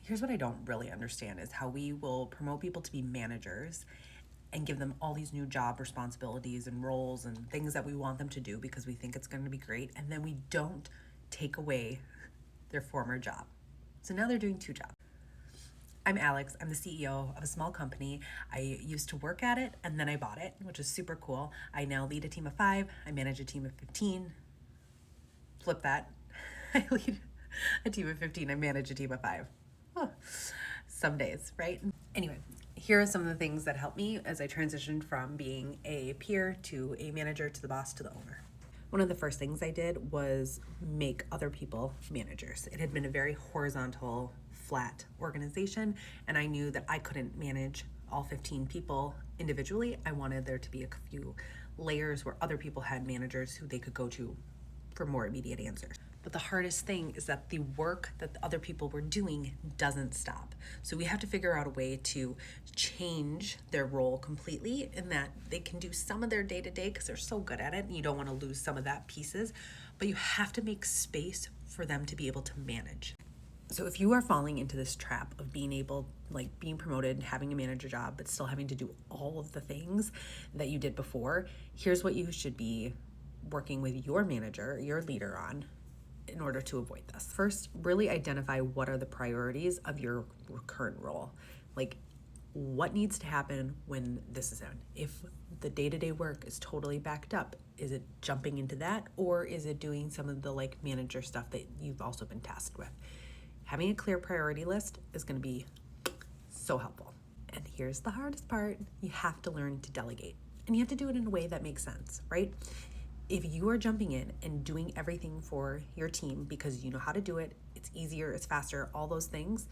Here's what I don't really understand is how we will promote people to be managers and give them all these new job responsibilities and roles and things that we want them to do because we think it's going to be great, and then we don't take away their former job. So now they're doing two jobs. I'm Alex. I'm the CEO of a small company. I used to work at it and then I bought it, which is super cool. I now lead a team of 5. I manage a team of 15. Flip that. I lead a team of 15. I manage a team of 5. Oh, some days, right? Anyway, here are some of the things that helped me as I transitioned from being a peer to a manager to the boss to the owner. One of the first things I did was make other people managers. It had been a very horizontal, flat organization, and I knew that I couldn't manage all 15 people individually. I wanted there to be a few layers where other people had managers who they could go to for more immediate answers. But the hardest thing is that the work that the other people were doing doesn't stop. So we have to figure out a way to change their role completely in that they can do some of their day-to-day because they're so good at it and you don't want to lose some of that pieces, but you have to make space for them to be able to manage. So if you are falling into this trap of being promoted, having a manager job, but still having to do all of the things that you did before, here's what you should be working with your manager, your leader on in order to avoid this. First, really identify what are the priorities of your current role. Like, what needs to happen when this is in? If the day-to-day work is totally backed up, is it jumping into that, or is it doing some of the manager stuff that you've also been tasked with? Having a clear priority list is going to be so helpful. And here's the hardest part. You have to learn to delegate, and you have to do it in a way that makes sense, right? If you are jumping in and doing everything for your team because you know how to do it, it's easier, it's faster, all those things,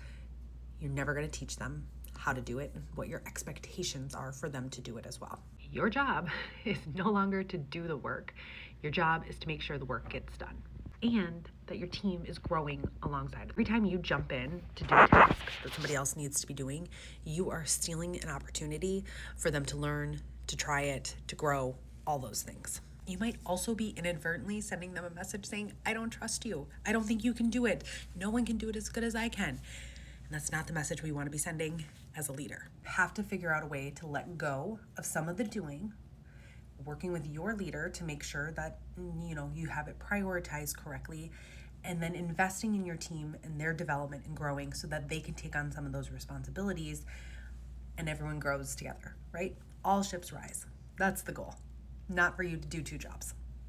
you're never going to teach them how to do it and what your expectations are for them to do it as well. Your job is no longer to do the work. Your job is to make sure the work gets done and that your team is growing alongside. Every time you jump in to do a task that somebody else needs to be doing, you are stealing an opportunity for them to learn, to try it, to grow, all those things. You might also be inadvertently sending them a message saying, I don't trust you. I don't think you can do it. No one can do it as good as I can. And that's not the message we want to be sending as a leader. You have to figure out a way to let go of some of the doing, working with your leader to make sure that you have it prioritized correctly, and then investing in your team and their development and growing so that they can take on some of those responsibilities and everyone grows together, right? All ships rise. That's the goal. Not for you to do 2 jobs.